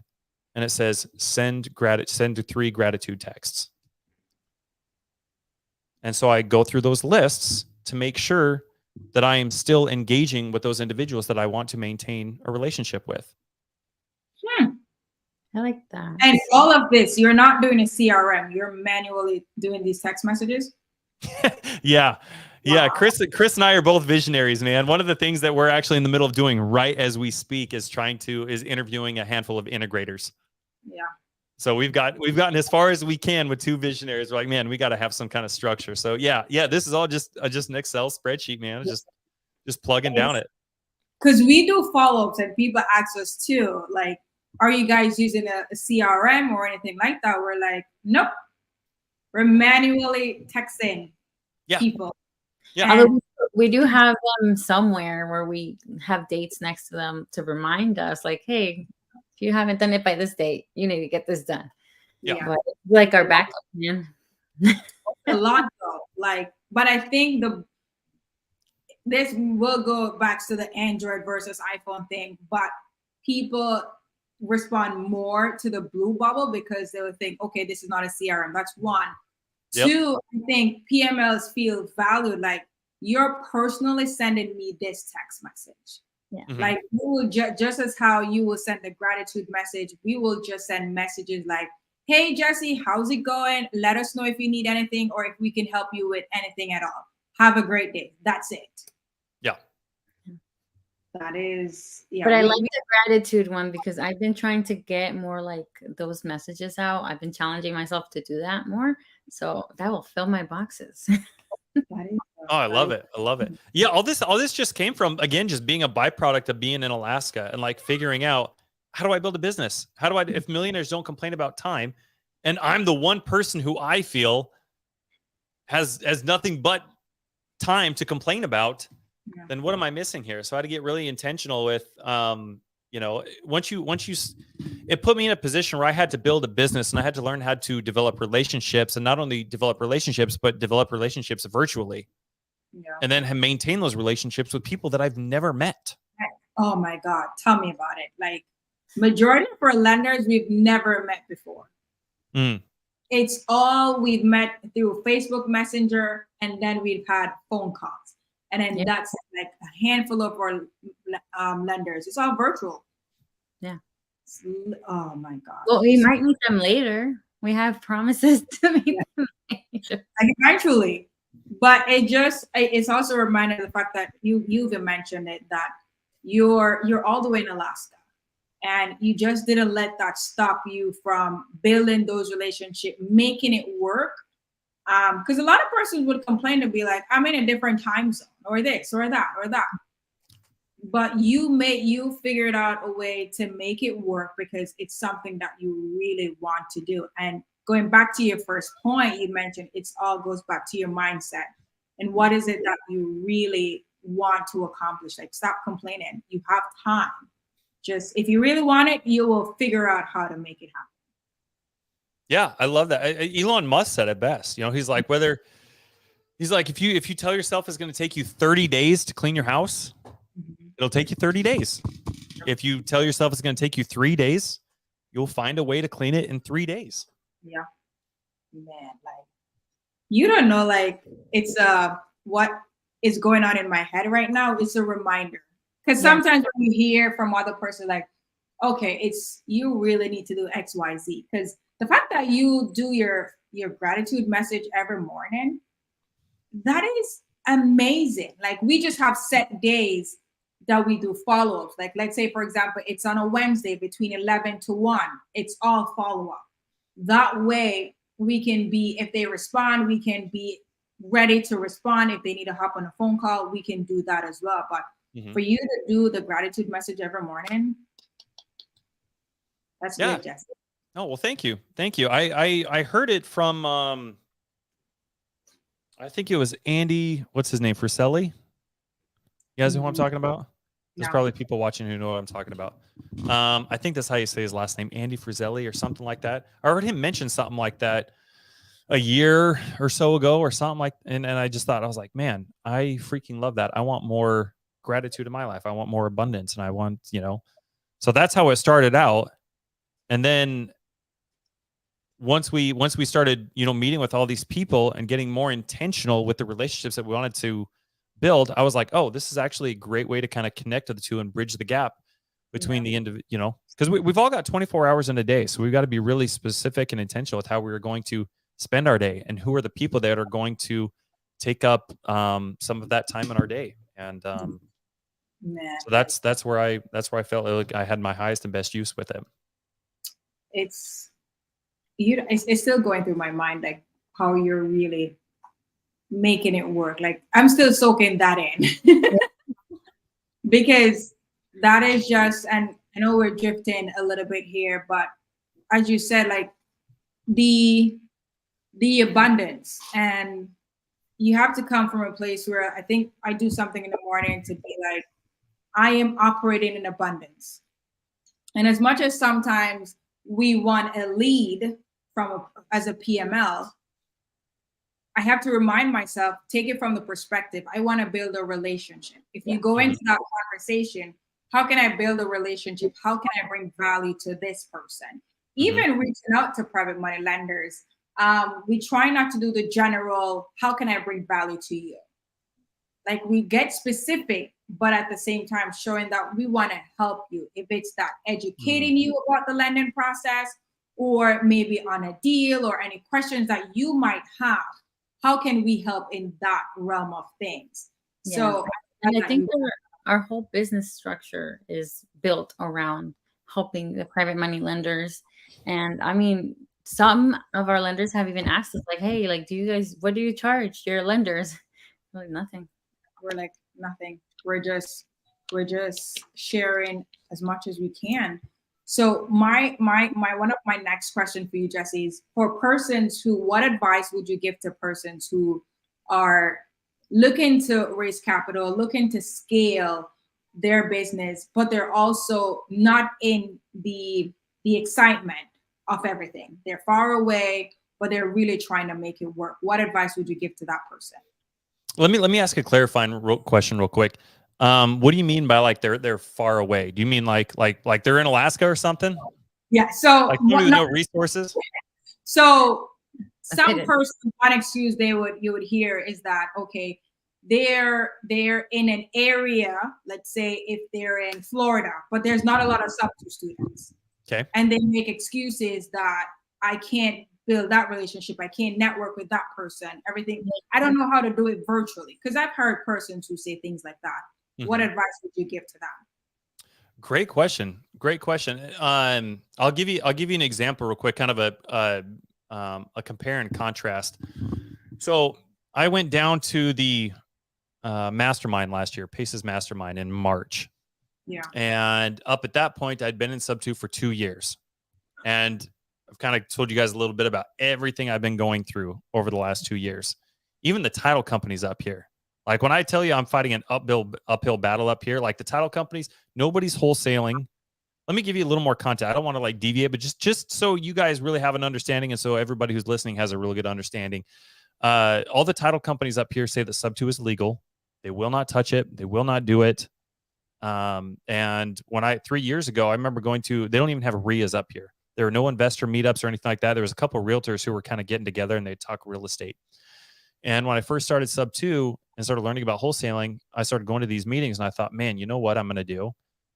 and it says send 3 gratitude texts. And so I go through those lists to make sure that I am still engaging with those individuals that I want to maintain a relationship with. I like that. And all of this, you're not doing a CRM. You're manually doing these text messages. Yeah. Yeah, Wow. Chris and I are both visionaries, man. One of the things that we're actually in the middle of doing right as we speak is interviewing a handful of integrators. Yeah. So we've gotten as far as we can with 2 visionaries. We're like, man, we got to have some kind of structure. So yeah, this is all just an Excel spreadsheet, man. It's just plugging down it. Because we do follow-ups, and people ask us too, like, are you guys using a CRM or anything like that? We're like, nope. We're manually texting people. Yeah. Although we do have them somewhere where we have dates next to them to remind us, like, hey, if you haven't done it by this date, you need to get this done. Yeah. But like our backup, man. A lot though. But I think this will go back to the Android versus iPhone thing, but people respond more to the blue bubble because they would think, okay, this is not a CRM. That's one. Yep. 2, I think PMLs feel valued. Like, you're personally sending me this text message. Yeah. Mm-hmm. Like, we will just as how you will send the gratitude message, we will just send messages like, hey, Jesse, how's it going? Let us know if you need anything or if we can help you with anything at all. Have a great day. That's it. Yeah. That is, yeah. But I like the gratitude one because I've been trying to get more like those messages out. I've been challenging myself to do that more. So that will fill my boxes. Oh, I love it. I love it. Yeah. All this just came from, again, just being a byproduct of being in Alaska and like figuring out, how do I build a business? If millionaires don't complain about time, and I'm the one person who I feel has nothing but time to complain about, then what am I missing here? So I had to get really intentional with, it put me in a position where I had to build a business and I had to learn how to develop relationships, and not only develop relationships, but develop relationships virtually. Yeah. And then maintain those relationships with people that I've never met. Oh my God. Tell me about it. Like, majority of our lenders we've never met before. It's all we've met through Facebook Messenger, and then we've had phone calls. And then that's like a handful of our lenders. It's all virtual. Yeah. Oh my God. Well, we might meet them later. We have promises to meet them later. Like, eventually. But it's also a reminder of the fact that you even mentioned it, that you're all the way in Alaska, and you just didn't let that stop you from building those relationships, making it work. Because a lot of persons would complain to be like, I'm in a different time zone, or this, or that, or that. But you figured out a way to make it work because it's something that you really want to do. And going back to your first point, you mentioned it's all goes back to your mindset. And what is it that you really want to accomplish? Like, stop complaining. You have time. Just, if you really want it, you will figure out how to make it happen. Yeah, I love that. Elon Musk said it best. He's like, if you tell yourself it's going to take you 30 days to clean your house, it'll take you 30 days. If you tell yourself it's going to take you 3 days, you'll find a way to clean it in 3 days. Yeah. Man, like you don't know, like it's what is going on in my head right now. It's a reminder. Because sometimes when you hear from other person like, okay, it's you really need to do X, Y, Z. Because the fact that you do your gratitude message every morning, that is amazing. Like we just have set days that we do follow-ups. Like let's say, for example, it's on a Wednesday between 11 to 1. It's all follow-up. That way we can be, if they respond, we can be ready to respond. If they need to hop on a phone call, we can do that as well. But for you to do the gratitude message every morning, that's great, Jesse. Oh, well, thank you. Thank you. I heard it from, I think it was Andy, what's his name, Friselli? You guys know who I'm talking about? There's probably people watching who know what I'm talking about. I think that's how you say his last name, Andy Friselli or something like that. I heard him mention something like that a year or so ago or something like, and I just thought, I was like, man, I freaking love that. I want more gratitude in my life. I want more abundance, and I want, so that's how it started out. And then once we started, meeting with all these people and getting more intentional with the relationships that we wanted to build, I was like, oh, this is actually a great way to kind of connect to the two and bridge the gap between the individual, because we've all got 24 hours in a day. So we've got to be really specific and intentional with how we're going to spend our day and who are the people that are going to take up some of that time in our day. And so that's where I felt like I had my highest and best use with it. It's still going through my mind, like how you're really making it work. Like I'm still soaking that in because that is just, and I know we're drifting a little bit here, but as you said, like the abundance, and you have to come from a place where I think I do something in the morning to be like, I am operating in abundance. And as much as sometimes we want a lead as a PML, I have to remind myself, take it from the perspective, I want to build a relationship. If you go into that conversation, how can I build a relationship? How can I bring value to this person? Even reaching out to private money lenders, we try not to do the general, how can I bring value to you? Like we get specific, but at the same time, showing that we want to help you. If it's that educating you about the lending process, or maybe on a deal or any questions that you might have, how can we help in that realm of things? Yeah. So, and I think our whole business structure is built around helping the private money lenders. And I mean, some of our lenders have even asked us like, hey, like, what do you charge your lenders? Like nothing. We're like, nothing. We're just sharing as much as we can. So my one of my next question for you, Jesse, is for persons who, what advice would you give to persons who are looking to raise capital, looking to scale their business, but they're also not in the excitement of everything. They're far away, but they're really trying to make it work. What advice would you give to that person? Let me ask a clarifying question real quick. What do you mean by like they're far away? Do you mean like they're in Alaska or something? Yeah. So like no resources. So some person, one excuse you would hear is that, okay, they're in an area, let's say if they're in Florida, but there's not a lot of sub-2 students. Okay. And they make excuses that I can't build that relationship. I can't network with that person. Everything. I don't know how to do it virtually, because I've heard persons who say things like that. What advice would you give to them? Great question. I'll give you an example real quick, kind of a compare and contrast. So I went down to the mastermind last year, Pace's mastermind, in March. Yeah. And up at that point, I'd been in sub-2 for 2 years. And I've kind of told you guys a little bit about everything I've been going through over the last 2 years. Even the title companies up here. Like when I tell you I'm fighting an uphill battle up here, like the title companies, nobody's wholesaling. Let me give you a little more content. I don't want to like deviate, but just so you guys really have an understanding, and so everybody who's listening has a really good understanding. All the title companies up here say that sub-2 is legal. They will not touch it. They will not do it. And when 3 years ago, I remember going to, they don't even have RIAs up here. There were no investor meetups or anything like that. There was a couple of realtors who were kind of getting together and they'd talk real estate. And when I first started Sub 2 and started learning about wholesaling, I started going to these meetings and I thought, man, you know what I'm going to do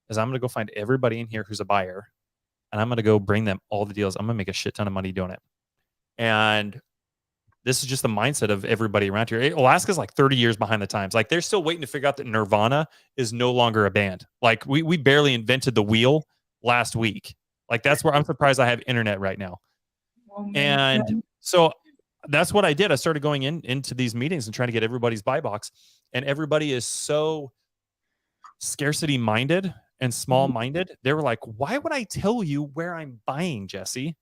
is I'm going to go find everybody in here who's a buyer and I'm going to go bring them all the deals. I'm going to make a shit ton of money doing it. And this is just the mindset of everybody around here. Alaska's like 30 years behind the times. Like they're still waiting to figure out that Nirvana is no longer a band. Like we barely invented the wheel last week. Like that's where I'm surprised I have internet right now. Oh, And so that's what I did. I started going into these meetings and trying to get everybody's buy box. And everybody is so scarcity minded and small minded. They were like, why would I tell you where I'm buying, Jesse?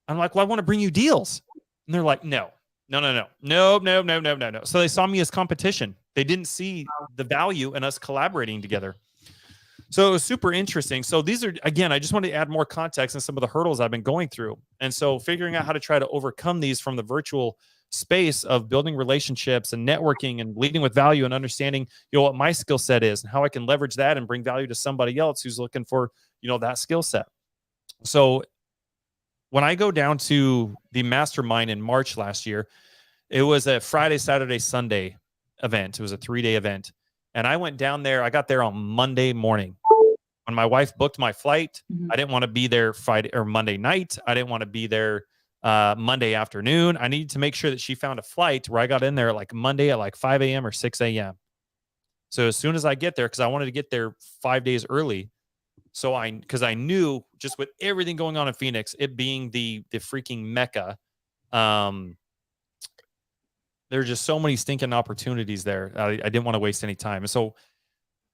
I'm like, well, I want to bring you deals. And they're like, no. So they saw me as competition. They didn't see the value in us collaborating together. So it was super interesting. So these are, again, I just wanted to add more context in some of the hurdles I've been going through. And so figuring out how to try to overcome these from the virtual space of building relationships and networking and leading with value and understanding, what my skill set is and how I can leverage that and bring value to somebody else who's looking for, that skill set. So when I go down to the mastermind in March last year, it was a Friday, Saturday, Sunday event. It was a 3-day event. And I went down there. I got there on Monday morning. When my wife booked my flight, I didn't want to be there Friday or Monday night. I didn't want to be there Monday afternoon. I needed to make sure that she found a flight where I got in there like Monday at like 5 a.m. or 6 a.m. So as soon as I get there, because I wanted to get there 5 days early. So because I knew just with everything going on in Phoenix, it being the freaking Mecca, there's just so many stinking opportunities there. I didn't want to waste any time. And so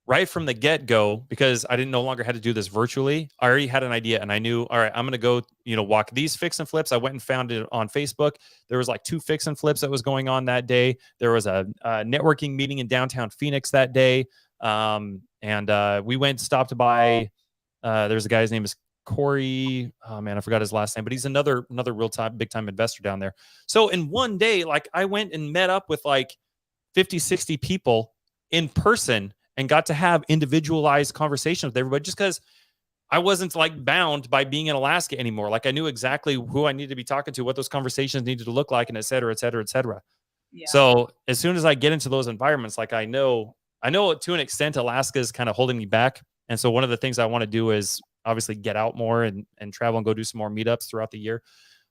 right from the get-go, because I didn't no longer had to do this virtually, I already had an idea and I knew, all right, I'm going to go, walk these fix and flips. I went and found it on Facebook. There was like 2 fix and flips that was going on that day. There was a networking meeting in downtown Phoenix that day. And we went, stopped by, there's a guy's name is Corey. Oh man, I forgot his last name, but he's another real time, big time investor down there. So in one day, like I went and met up with like 50, 60 people in person and got to have individualized conversations with everybody just because I wasn't like bound by being in Alaska anymore. Like I knew exactly who I needed to be talking to, what those conversations needed to look like, and et cetera, et cetera, et cetera. Yeah. So as soon as I get into those environments, like I know to an extent, Alaska is kind of holding me back. And so one of the things I want to do is obviously get out more and travel and go do some more meetups throughout the year.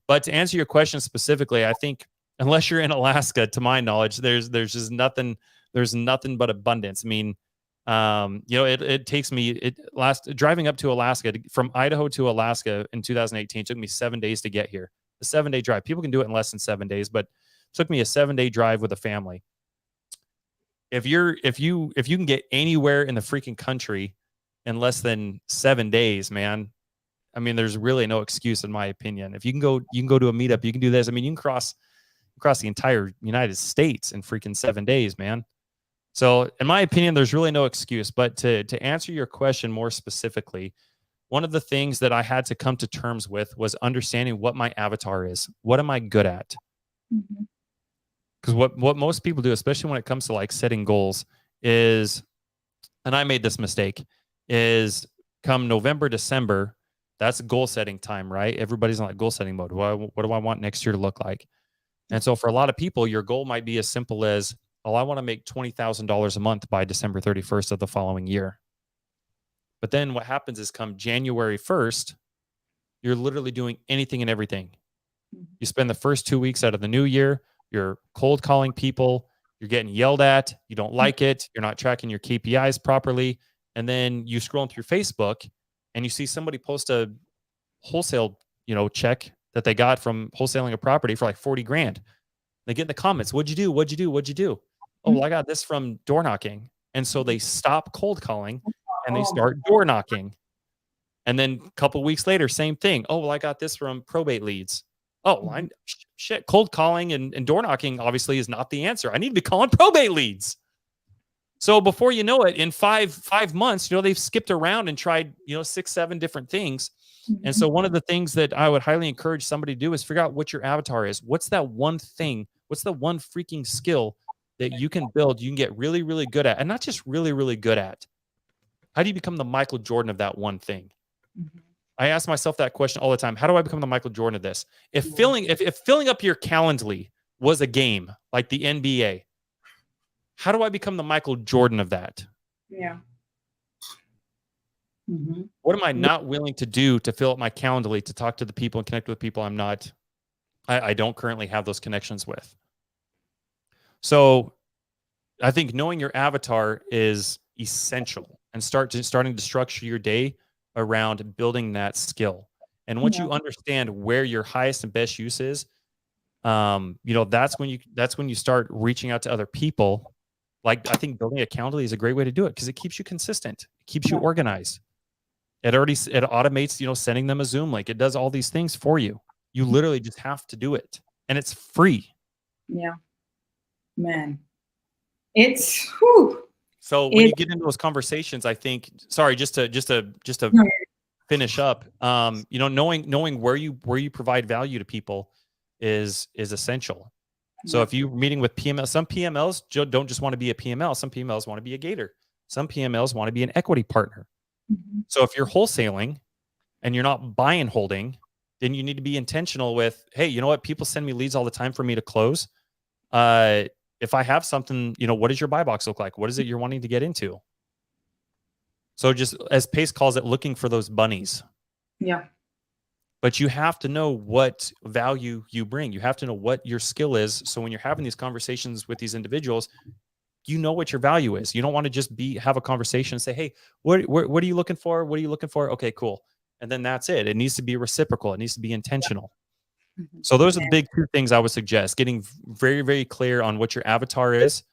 But to answer your question specifically, I think unless you're in Alaska, to my knowledge, there's just nothing but abundance. I mean, it takes me driving up to Alaska from Idaho to Alaska in 2018 took me 7 days to get here. A 7-day drive. People can do it in less than 7 days, but it took me a 7-day drive with a family. If you can get anywhere in the freaking country in less than 7 days, man, I mean, there's really no excuse in my opinion. If you can go to a meetup, you can do this. I mean, you can cross the entire United States in freaking 7 days, man. So in my opinion, there's really no excuse. But to answer your question more specifically, one of the things that I had to come to terms with was understanding what my avatar is. What am I good at? Because what most people do, especially when it comes to like setting goals, is, and I made this mistake, is come November, December, that's goal setting time, right? Everybody's in like goal setting mode. What do I want next year to look like? And so for a lot of people, your goal might be as simple as, oh, I want to make $20,000 a month by December 31st of the following year. But then what happens is come January 1st, you're literally doing anything and everything. You spend the first 2 weeks out of the new year, you're cold calling people, you're getting yelled at, you don't like it, you're not tracking your KPIs properly. And then you scroll through Facebook and you see somebody post a wholesale, check that they got from wholesaling a property for like 40 grand. They get in the comments, what'd you do? What'd you do? What'd you do? Oh, well, I got this from door knocking. And so they stop cold calling and they start door knocking. And then a couple weeks later, same thing. Oh, well, I got this from probate leads. Oh, shit, cold calling and door knocking obviously is not the answer. I need to be calling probate leads. So before you know it, in five months, they've skipped around and tried, 6, 7 different things. And so one of the things that I would highly encourage somebody to do is figure out what your avatar is. What's that one thing? What's the one freaking skill that you can build, you can get really, really good at, and not just really, really good at, How do you become the Michael Jordan of that one thing? Mhm. I ask myself that question all the time. How do I become the Michael Jordan of this? If Yeah. filling up your Calendly was a game like the NBA, how do I become the Michael Jordan of that? Yeah. Mhm. What am I not willing to do to fill up my Calendly to talk to the people and connect with people I don't currently have those connections with? So I think knowing your avatar is essential, and starting to structure your day around building that skill. And once Yeah. you understand where your highest and best use is, that's when you start reaching out to other people. Like, I think building a Calendly is a great way to do it because it keeps you consistent, it keeps you Yeah. organized. It automates, sending them a Zoom link. It does all these things for you. You literally just have to do it, and it's free. Yeah. Man. It's whew. So when It you get into those conversations, I think, sorry, just to no, finish up, knowing where you provide value to people is essential. So yeah. if you're meeting with PML, some PMLs don't just want to be a PML. Some PMLs want to be a gator. Some PMLs want to be an equity partner. Mhm. So if you're wholesaling and you're not buy and holding, then you need to be intentional with, hey, you know what? People send me leads all the time for me to close. If I have something, what does your buy box look like? What is it you're wanting to get into? So just as Pace calls it, looking for those bunnies. Yeah. But you have to know what value you bring. You have to know what your skill is. So when you're having these conversations with these individuals, you know what your value is. You don't want to just have a conversation and say, hey, what are you looking for? What are you looking for? Okay, cool. And then that's it. It needs to be reciprocal. It needs to be intentional. Mhm. So those are the Man. big two things I would suggest: getting very, very clear on what your avatar is,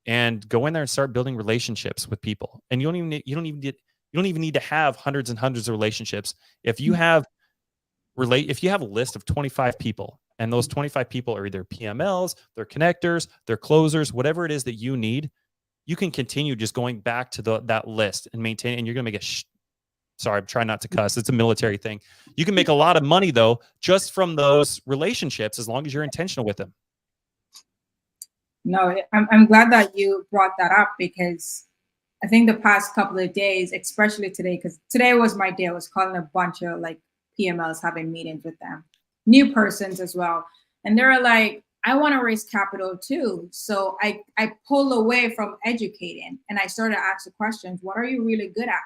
and go in there and start building relationships with people. And you don't even need to have hundreds and hundreds of relationships. If you have a list of 25 people, and those 25 people are either PMLs, they're connectors, they're closers, whatever it is that you need, you can continue just going back to that list and maintain. And you're going to make sorry, I'm trying not to cuss. It's a military thing. You can make a lot of money though, just from those relationships, as long as you're intentional with them. No, I'm glad that you brought that up because I think the past couple of days, especially today, because today was my day. I was calling a bunch of like PMLs, having meetings with them, new persons as well. And they're like, I want to raise capital too. So I pull away from educating and I started to ask the questions, what are you really good at?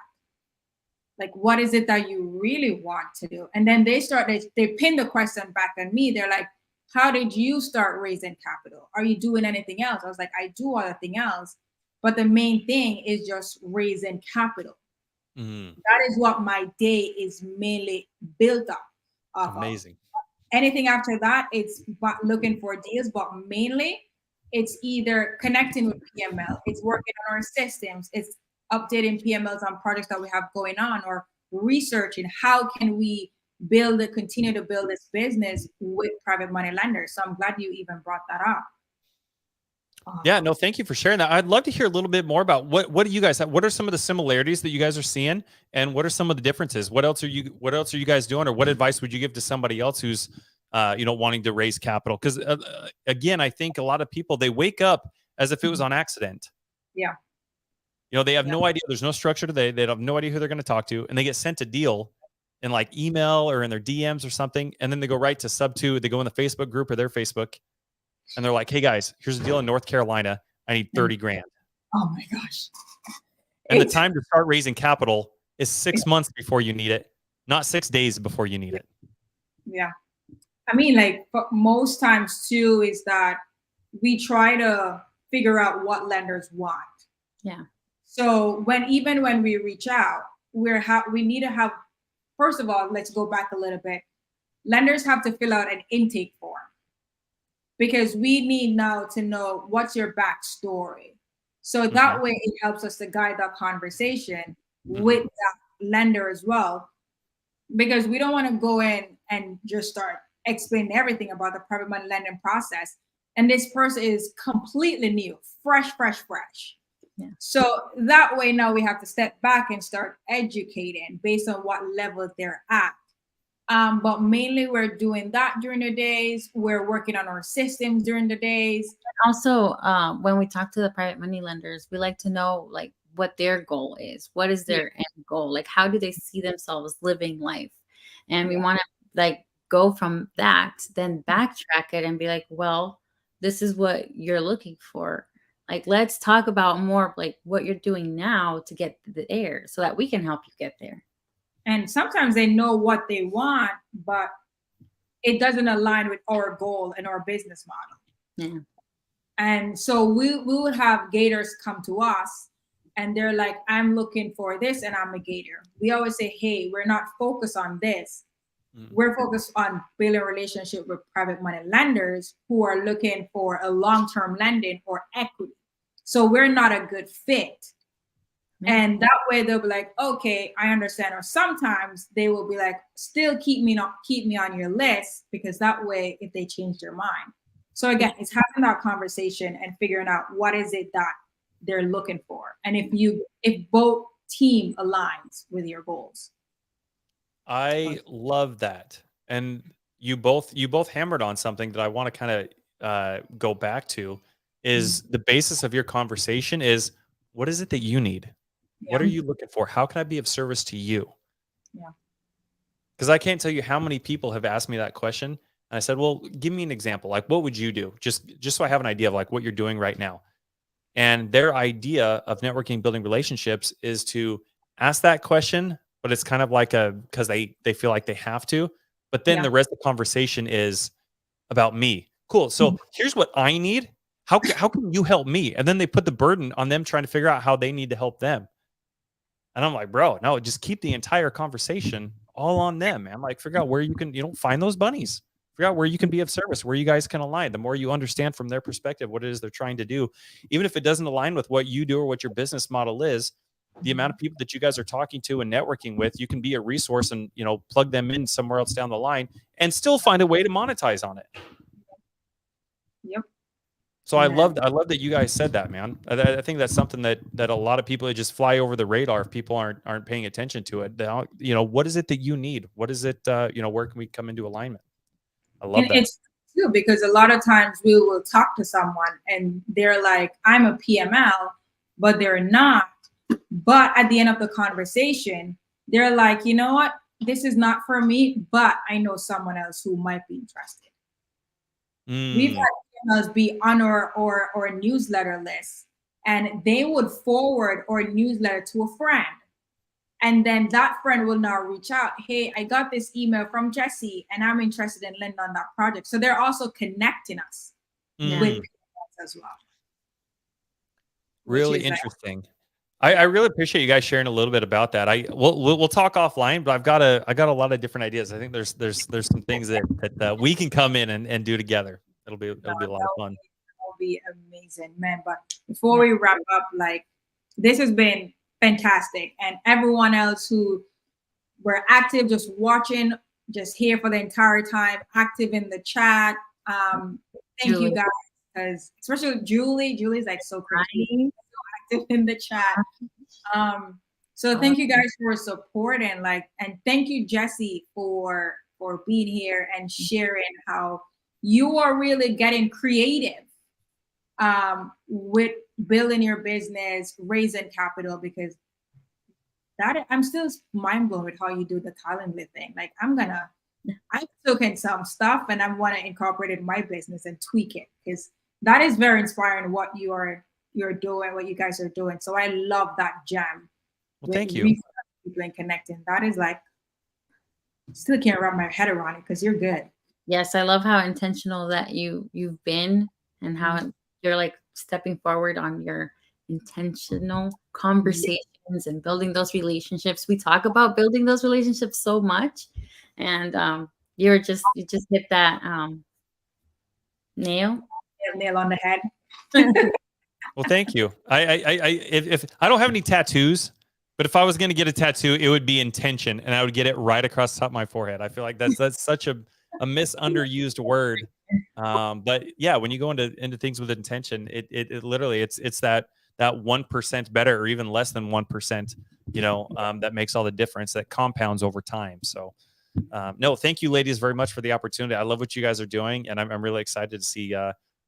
Like, what is it that you really want to do? And then they pin the question back on me. They're like, how did you start raising capital? Are you doing anything else? I was like, I do everything else, but the main thing is just raising capital. Mm, That is what my day is mainly built up off of. amazing. Anything after that, it's looking for deals, but mainly it's either connecting with PML, it's working on our systems, it's updating PMLs on projects that we have going on, or researching how can we continue to build this business with private money lenders. So I'm glad you even brought that up. Yeah, no, thank you for sharing that. I'd love to hear a little bit more about what do you guys have? What are some of the similarities that you guys are seeing, and what are some of the differences? What else are you guys doing, or what advice would you give to somebody else who's wanting to raise capital? Because again, I think a lot of people, they wake up as if it was on accident. Yeah. They have Yeah. no idea. There's no structure today. They have no idea who they're going to talk to, and they get sent a deal in like email or in their DMs or something, and then they go right to sub2. They go in the Facebook group or their Facebook, and they're like, hey guys, here's a deal in North Carolina. I need 30 grand. Oh my gosh. And the time to start raising capital is 6 months before you need it, not 6 days before you need it. Yeah. I mean, like, but most times too is that we try to figure out what lenders want. Yeah. So even when we reach out, we need to have, first of all, let's go back a little bit. Lenders have to fill out an intake form because we need now to know what's your backstory. So that way it helps us to guide that conversation with that lender as well. Because we don't want to go in and just start explaining everything about the private money lending process. And this person is completely new, fresh. Yeah. So that way now we have to step back and start educating based on what level they're at. But mainly we're doing that during the days. We're working on our systems during the days. Also, when we talk to the private money lenders, we like to know like what their goal is. What is their end goal? Like, how do they see themselves living life? And we want to like go from that, then backtrack it and be like, well, this is what you're looking for. Like, let's talk about more of like what you're doing now to get there so that we can help you get there. And sometimes they know what they want, but it doesn't align with our goal and our business model. Yeah. And so we would have gators come to us and they're like, I'm looking for this and I'm a gator. We always say, hey, we're not focused on this. We're focused on building a relationship with private money lenders who are looking for a long-term lending or equity. So we're not a good fit. And that way they'll be like, okay, I understand. Or sometimes they will be like, still keep me on your list, because that way if they change their mind. So again, it's having that conversation and figuring out what is it that they're looking for. And if both team aligns with your goals. I love that. And you both hammered on something that I want to kind of go back to, is the basis of your conversation is, what is it that you need? What are you looking for? How can I be of service to you? Yeah. Because I can't tell you how many people have asked me that question. And I said, well, give me an example. Like, what would you do? Just so I have an idea of like what you're doing right now. And their idea of networking, building relationships is to ask that question, but it's kind of like because they feel like they have to. But then the rest of the conversation is about me. Cool. So here's what I need. How can you help me? And then they put the burden on them trying to figure out how they need to help them. And I'm like, bro, no, just keep the entire conversation all on them, man. Like, figure out where you can, find those bunnies. Figure out where you can be of service, where you guys can align. The more you understand from their perspective what it is they're trying to do, even if it doesn't align with what you do or what your business model is, the amount of people that you guys are talking to and networking with, you can be a resource and, plug them in somewhere else down the line and still find a way to monetize on it. Yep. So I love that you guys said that, man. I think that's something that a lot of people just fly over the radar if people aren't paying attention to it. What is it that you need? What is it? Where can we come into alignment? I love that. It's true, because a lot of times we will talk to someone and they're like, I'm a PML, but they're not. But at the end of the conversation, they're like, you know what? This is not for me, but I know someone else who might be interested. We've had PMLs be on our newsletter list, and they would forward our newsletter to a friend. And then that friend will now reach out. Hey, I got this email from Jesse and I'm interested in lending on that project. So they're also connecting us with PMLs as well. Really interesting. I really appreciate you guys sharing a little bit about that. We'll talk offline, but I got a lot of different ideas. I think there's some things that we can come in and do together. It'll be a lot of fun. It'll be amazing, man. But before we wrap up, like, this has been fantastic, and everyone else who were active, just watching, just here for the entire time, active in the chat. Thank you guys, because especially Julie's like so crazy. In the chat. So thank you guys for supporting, and thank you, Jesse, for being here and sharing how you are really getting creative with building your business, raising capital, because I'm still mind blown with how you do the Calendly thing. Like, I took in some stuff and I want to incorporate it in my business and tweak it, because that is very inspiring what you're doing, what you guys are doing. So I love that gem. Well, thank you. People and connecting. That is like, still can't wrap my head around it, because you're good. Yes, I love how intentional that you've been, and how you're like stepping forward on your intentional conversations and building those relationships. We talk about building those relationships so much, and you just hit that nail on the head. Well, thank you. If I don't have any tattoos, but if I was going to get a tattoo, it would be intention, and I would get it right across the top of my forehead. I feel like that's such a misunderused word. But yeah, when you go into things with intention, it literally it's that 1% better, or even less than 1%, that makes all the difference, that compounds over time. So no, thank you ladies very much for the opportunity. I love what you guys are doing, and I'm really excited to see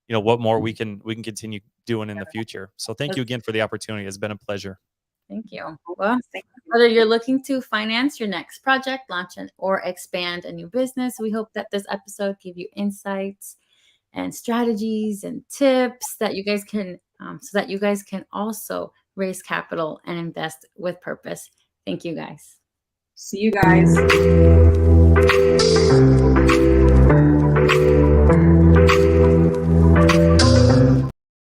what more we can continue doing in the future. So thank you again for the opportunity. It's been a pleasure. Thank you. Well, Thank you. whether you're looking to finance your next project, or expand a new business, we hope that this episode gave you insights and strategies and tips that you guys can, so that you guys can also raise capital and invest with purpose. Thank you, guys. See you guys.